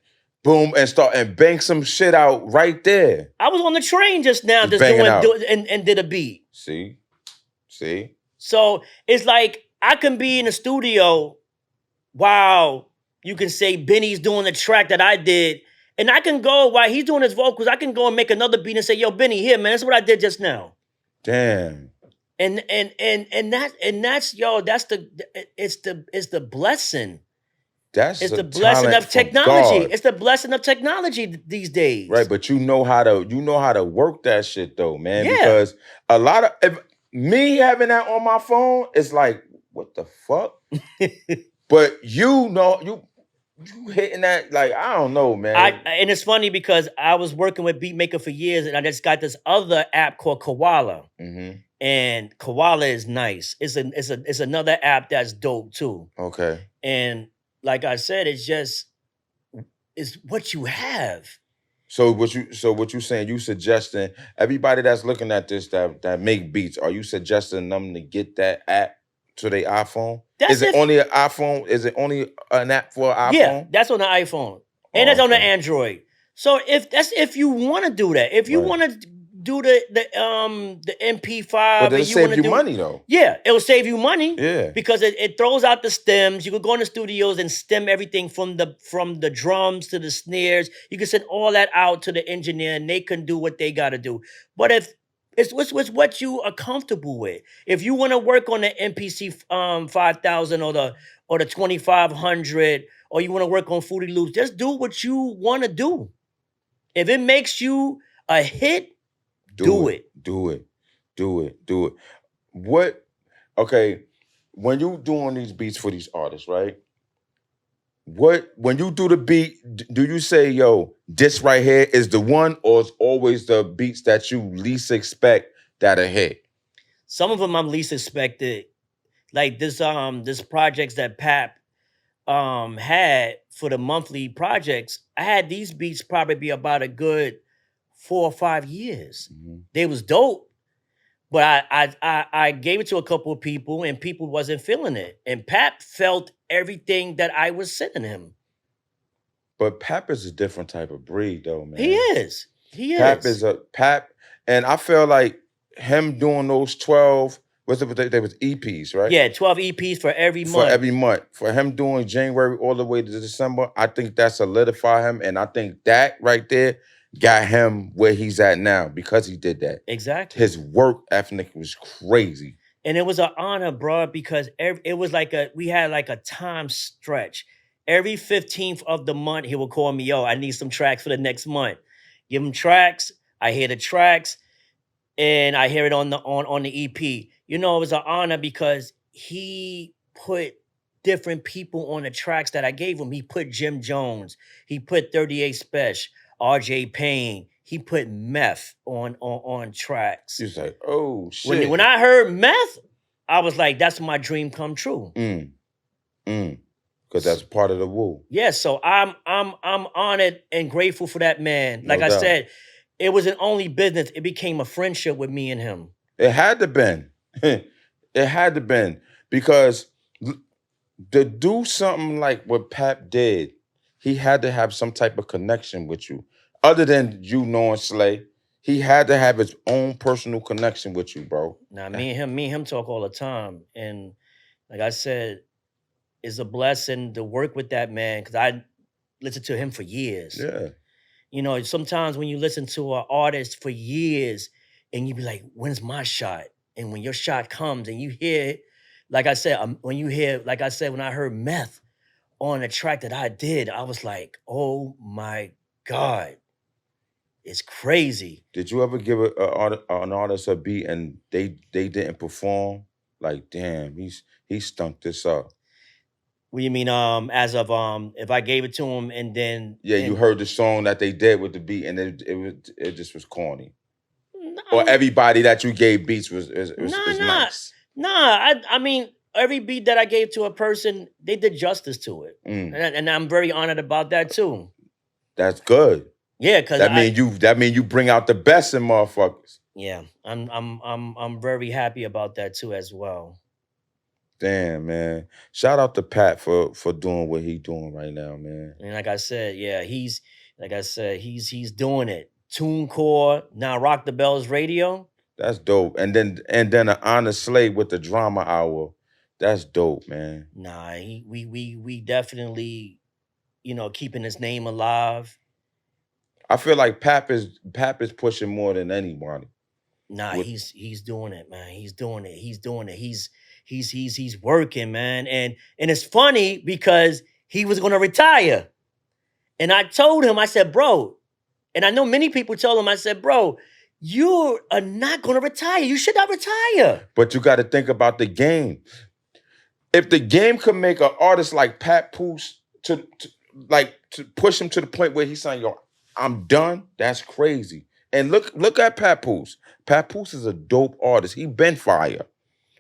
boom, and start and bang some shit out right there. I was on the train just now, Just banging out. and did a beat. See? So it's like I can be in the studio while you can say Benny's doing the track that I did, and I can go while he's doing his vocals. I can go and make another beat and say, "Yo, Benny, here, man, that's what I did just now." Damn. And that's it's the blessing. It's the blessing of technology. It's the blessing of technology these days. Right, but you know how to work that shit though, man. Yeah. Because a lot of me having that on my phone is like, what the fuck? But you hitting that, like, I don't know, man. And it's funny because I was working with Beatmaker for years, and I just got this other app called Koala. And Koala is nice. It's another app that's dope too. Okay. And like I said, it's what you have. So what you saying? You suggesting everybody that's looking at this that make beats? Are you suggesting them to get that app to their iPhone? Is it only an iPhone? Is it only an app for an iPhone? Yeah, that's on the iPhone, and that's on the Android. So if you want to do that, if you want to do the MP5, but it'll save you money though. Yeah, it will save you money. Yeah, because it throws out the stems. You can go in the studios and stem everything from the drums to the snares. You can send all that out to the engineer, and they can do what they got to do. But if it's what you are comfortable with. If you want to work on the MPC 5000 or the 2500, or you want to work on Fruity Loops, just do what you want to do. If it makes you a hit, do it. Do it. What? Okay, when you doing these beats for these artists, right? When you do the beat, do you say, yo, this right here is the one, or it's always the beats that you least expect that a hit? Some of them I'm least expected. Like this projects that Pap had for the monthly projects. I had these beats probably be about a good 4 or 5 years. They was dope. But I gave it to a couple of people, and people wasn't feeling it. And Pap felt everything that I was sending him. But Pap is a different type of breed, though, man. He is. Pap, and I feel like him doing those 12, they was EPs, right? Yeah, 12 EPs for every month. For him doing January all the way to December, I think that solidified him, and I think that right there got him where he's at now because he did that. Exactly. His work ethic was crazy. And it was an honor, bro, because it was like we had like a time stretch. Every 15th of the month, he would call me, yo, I need some tracks for the next month. Give him tracks. I hear the tracks, and I hear it on the EP. You know, it was an honor because he put different people on the tracks that I gave him. He put Jim Jones. He put 38 Special. RJ Payne, he put Meth on tracks. He was like, oh shit. When I heard Meth, I was like, that's my dream come true. Because that's part of the woo. Yeah, so I'm honored and grateful for that man. Like I said, it wasn't only business, it became a friendship with me and him. It had to been. It had to been. Because to do something like what Pap did, he had to have some type of connection with you. Other than you knowing Slay, he had to have his own personal connection with you, bro. Now, me and him talk all the time. And like I said, it's a blessing to work with that man because I listened to him for years. Yeah. You know, sometimes when you listen to an artist for years and you be like, when's my shot? And when your shot comes and you hear it, like I said, when I heard Meth on a track that I did, I was like, oh my God. It's crazy. Did you ever give an artist a beat and they didn't perform? Like, damn, he stunk this up. What do you mean? As of if I gave it to him and then Yeah, you and heard the song that they did with the beat, and it just was corny. Or no, everybody that you gave beats was nah, is nah, nice. nah. I mean, every beat that I gave to a person, they did justice to it, Mm, and I'm very honored about that too. that's good. Yeah, cause That mean you bring out the best in motherfuckers. yeah, I'm very happy about that too as well. Damn, man. Shout out to Pat for doing what he doing right now, man. And like I said, yeah, he's doing it. TuneCore, now Rock the Bells Radio. That's dope. And then an honest slave with the drama hour. That's dope, man. Nah, we definitely, keeping his name alive. I feel like Pap is pushing more than anybody. Nah, With he's doing it, man. He's doing it. He's doing it. He's working, man. And it's funny because he was gonna retire. And I told him, I said, bro, and I know many people told him, I said, bro, you are not gonna retire. You should not retire. but you got to think about the game. If the game could make an artist like Papoose to push him to the point where he's saying, "Yo, I'm done," that's crazy. And look at Papoose. Papoose is a dope artist. He been fire.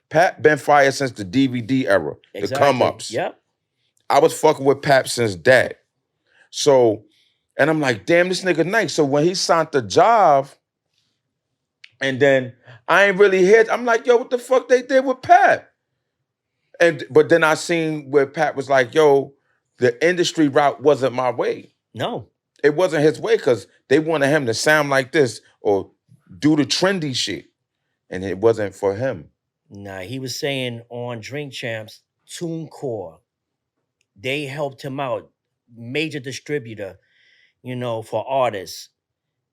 Pat been fire since the DVD era, the come Exactly. ups. Yep. I was fucking with Pap since that. So, and I'm like, damn, this nigga nice. So when he signed the job, and then I ain't really hit, I'm like, yo, what the fuck they did with Pat? But then I seen where Pat was like, yo, the industry route wasn't my way. No. It wasn't his way because they wanted him to sound like this or do the trendy shit. And it wasn't for him. Nah, he was saying on Drink Champs, TuneCore, they helped him out, major distributor, for artists.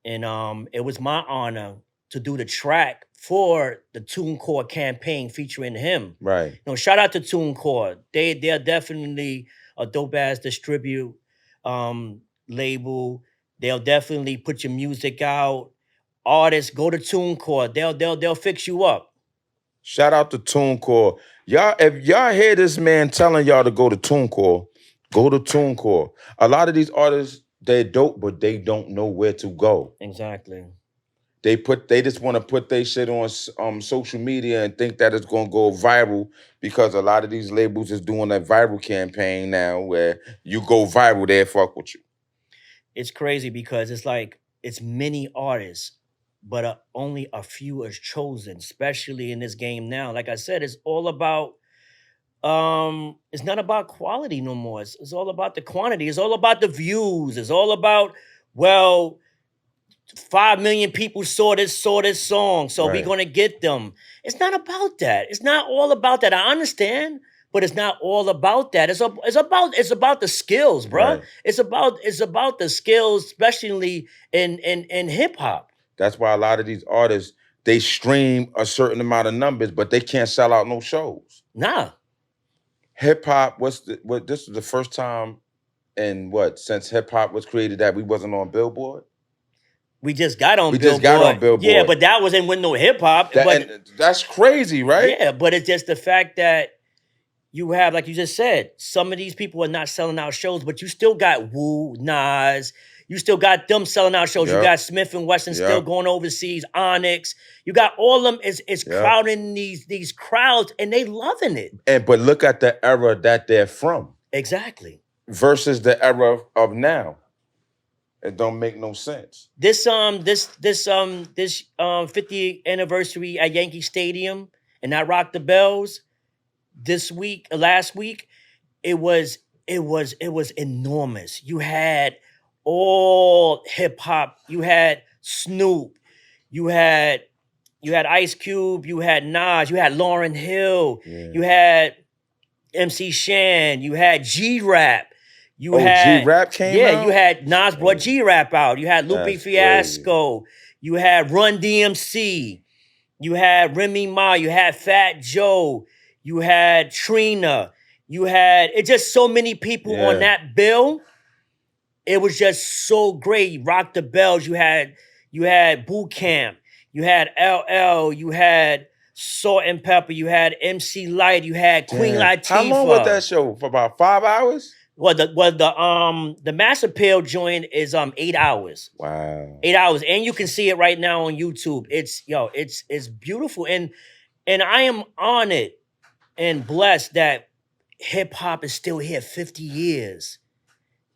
And it was my honor to do the track for the TuneCore campaign featuring him. Right. Shout out to TuneCore. They're definitely a dope ass distribute label. They'll definitely put your music out. Artists, go to TuneCore. They'll fix you up. Shout out to TuneCore. Y'all, if y'all hear this man telling y'all to go to TuneCore, go to TuneCore. A lot of these artists, they're dope, but they don't know where to go. Exactly. They just want to put their shit on social media and think that it's gonna go viral because a lot of these labels is doing a viral campaign now where you go viral, they fuck with you. It's crazy because it's like it's many artists, but only a few are chosen, especially in this game now. Like I said, it's all about it's not about quality no more. It's all about the quantity. It's all about the views. It's all about, well, 5 million people saw this song, so we're Right. gonna get them. It's not about that. It's not all about that. I understand, but it's not all about that. It's about the skills, bro. Right. It's about the skills, especially in hip hop. That's why a lot of these artists, they stream a certain amount of numbers, but they can't sell out no shows. Nah, Hip hop, this was the first time since hip hop was created that we wasn't on Billboard? we just got on We Billboard. just got on Billboard. Yeah, but that wasn't with no hip hop. But And that's crazy, right? yeah, but it's just the fact that you have, like you just said, some of these people are not selling out shows, but you still got Wu, Nas, you still got them selling out shows. Yep. You got Smith and Wesson still Yep. going overseas, Onyx. You got all of them is Yep. crowding these crowds and they loving it. But look at the era that they're from Exactly. versus the era of now. It don't make no sense. This 50th anniversary at Yankee Stadium and I Rock the Bells last week, it was enormous. You had all hip hop. You had Snoop. You had Ice Cube. You had Nas. You had Lauryn Hill. Yeah. You had MC Shan. You had G-Rap. You had G-Rap came out? You had Nas brought G-Rap out. You had Lupe That's Fiasco. You had Run DMC. You had Remy Ma. You had Fat Joe. You had Trina. You had just so many people Yeah. on that bill. It was just so great. Rock the Bells. You had Boot Camp. You had LL. You had Salt and Pepper. You had MC Light. You had Queen Damn. How long was that Latifah. show? For about 5 hours? Well, the Mass Appeal joint is 8 hours. Wow. 8 hours, and you can see it right now on YouTube. It's beautiful, and I am honored and blessed that hip hop is still here 50 years.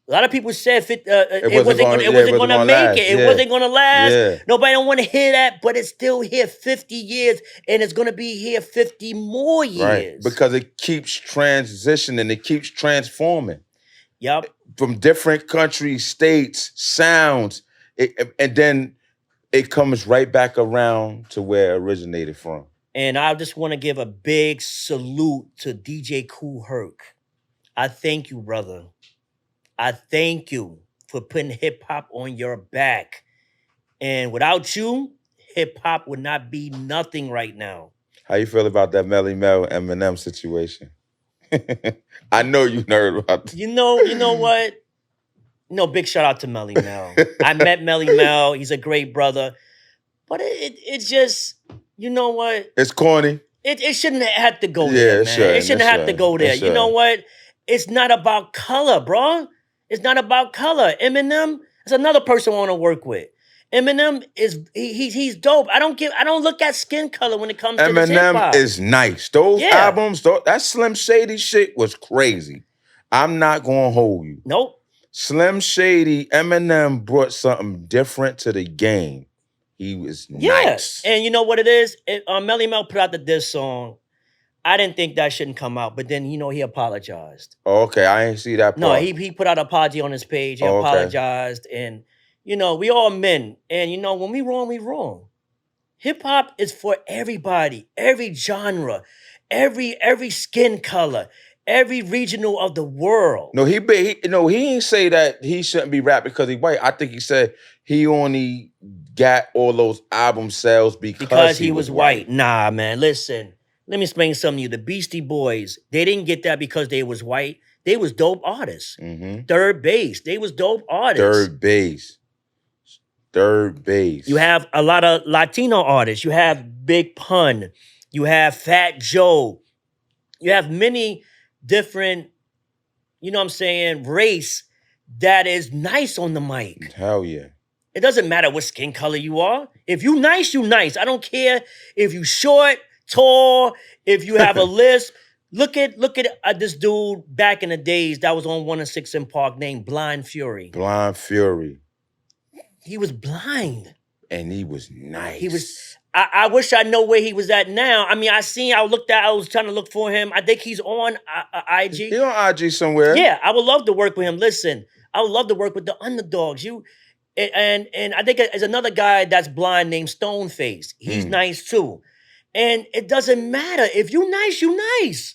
A lot of people said it wasn't gonna make last. it. It Yeah. wasn't gonna last. Yeah. Nobody don't want to hear that, but it's still here 50 years, and it's gonna be here 50 more years. Right. Because it keeps transitioning, it keeps transforming. Yep. From different countries, states, sounds, and then it comes right back around to where it originated from. And I just want to give a big salute to DJ Kool Herc. I thank you, brother. I thank you for putting hip hop on your back. And without you, hip hop would not be nothing right now. How you feel about that Melly Mel Eminem situation? I know you heard about that. You know what? No, big shout out to Melly Mel. I met Melly Mel. He's a great brother. But it's just, you know what? It's corny. It shouldn't have to go Yeah, there, it man. shouldn't, It shouldn't it have to shouldn't, go it there. You know shouldn't. what? It's not about color, bro. It's not about color. Eminem is another person I want to work with. Eminem he's dope. I don't look at skin color when it comes to this hip Eminem hop. is nice. Those Yeah. albums, that Slim Shady shit was crazy. I'm not gonna hold you. Nope. Slim Shady, Eminem brought something different to the game. He was nice. And you know what it is? Melly Mel put out the diss song. I didn't think that shouldn't come out, but then he apologized. Oh, okay, I ain't see that part. No, he put out an apology on his page. He Oh, okay. apologized, and we all men, and when we wrong, we wrong. Hip hop is for everybody, every genre, every skin color, every regional of the world. No, he ain't say that he shouldn't be rap because he white. I think he said he only got all those album sales because he was white. Nah, man, listen. Let me explain something to you. The Beastie Boys, they didn't get that because they was white. They was dope artists. Mm-hmm. Third Base, they was dope artists. Third Base. You have a lot of Latino artists. You have Big Pun. You have Fat Joe. You have many different, race that is nice on the mic. Hell yeah. It doesn't matter what skin color you are. If you nice, you nice. I don't care if you short, tall, if you have a lisp. Look at this dude back in the days that was on 106 in Park named Blind Fury. Blind Fury. He was blind. And he was nice. He was. I wish I know where he was at now. I mean, I was trying to look for him. I think he's on IG. He's on IG somewhere. Yeah, I would love to work with him. Listen, I would love to work with the underdogs. And I think there's another guy that's blind named Stoneface. He's nice too. And it doesn't matter. If you nice, you nice.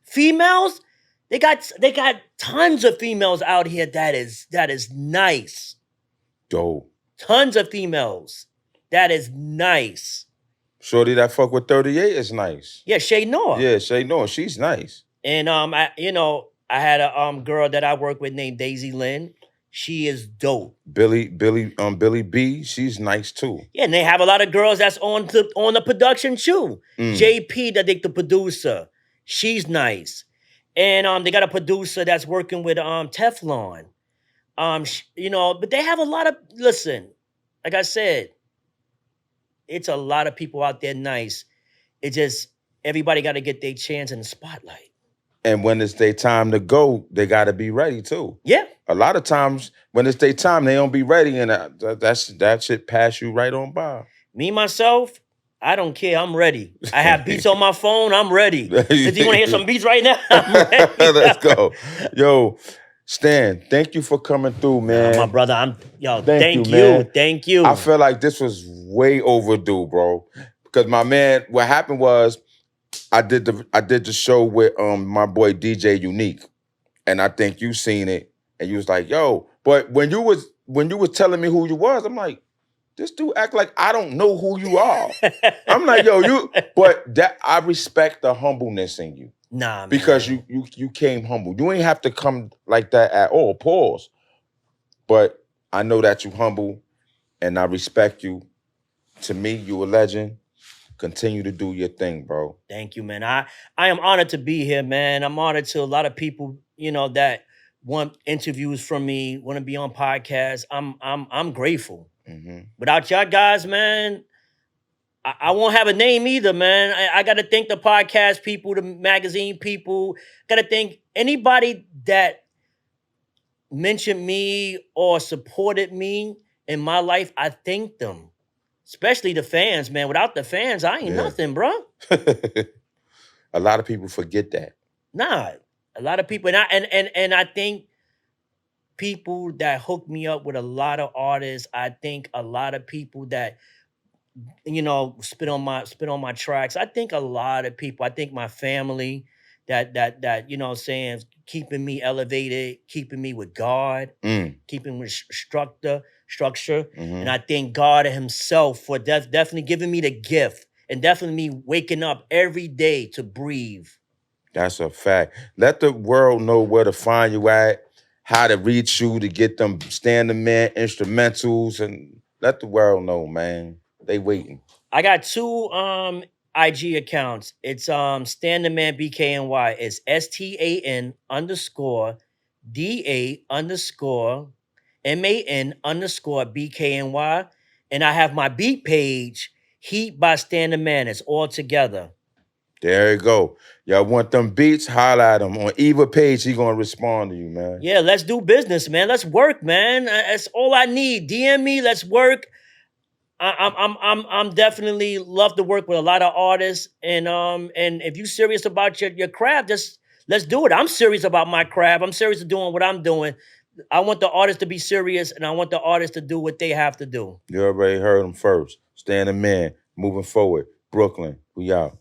Females, they got tons of females out here that is nice. Dope. Tons of females. That is nice. Shorty that fuck with 38 is nice. Yeah, Shay Noah. Yeah, Shay Noah, she's nice. And I had a girl that I work with named Daisy Lynn. She is dope. Billy B, she's nice too. Yeah, and they have a lot of girls that's on the production too. JP, I think the producer, she's nice. And they got a producer that's working with Teflon. But they have a lot of, listen, like I said, it's a lot of people out there nice. It just, everybody got to get their chance in the spotlight. And when it's their time to go, they got to be ready too. Yeah. A lot of times when it's their time, they don't be ready, and that shit pass you right on by. Me, myself, I don't care. I'm ready. I have beats on my phone. I'm ready. Do you want to hear some beats right now? I'm ready. Let's go. Yo, Stan, thank you for coming through, man. My brother, thank you. Man. Thank you. I feel like this was way overdue, bro. Because my man, what happened was I did the show with my boy DJ Unique. And I think you seen it. And you was like, yo, but when you was telling me who you was, I'm like, this dude act like I don't know who you are. I'm like, yo, but that I respect the humbleness in you. Nah, man. Because you came humble. You ain't have to come like that at all. Pause. But I know that you humble and I respect you. To me, you a legend. Continue to do your thing, bro. Thank you, man. I am honored to be here, man. I'm honored to a lot of people, that want interviews from me, want to be on podcasts. I'm grateful. Hmm. Without y'all guys, man, I won't have a name either, man. I got to thank the podcast people, the magazine people. Got to thank anybody that mentioned me or supported me in my life. I thank them, especially the fans, man. Without the fans, I ain't Yeah. nothing, bro. A lot of people forget that. Nah, a lot of people, and I think people that hook me up with a lot of artists. I think a lot of people that spit on my tracks. I think a lot of people. I think my family that saying keeping me elevated, keeping me with God, Mm. keeping with structure, and Hmm. I thank God Himself for definitely giving me the gift and definitely me waking up every day to breathe. That's a fact. Let the world know where to find you at, how to reach you to get them standing man instrumentals, and let the world know, man. They waiting. I got two IG accounts. It's Stan the Man BKNY. It's STAN underscore DA underscore MAN underscore BKNY. And I have my beat page, Heat by Stan the Man. It's all together. There you go. Y'all want them beats? Holla at them. On either page, he gonna respond to you, man. Yeah, let's do business, man. Let's work, man. That's all I need. DM me, let's work. I'm definitely love to work with a lot of artists, and if you serious about your craft, just let's do it. I'm serious about my craft. I'm serious to doing what I'm doing. I want the artist to be serious, and I want the artist to do what they have to do. You already heard them first. Standing man, moving forward. Brooklyn, we out.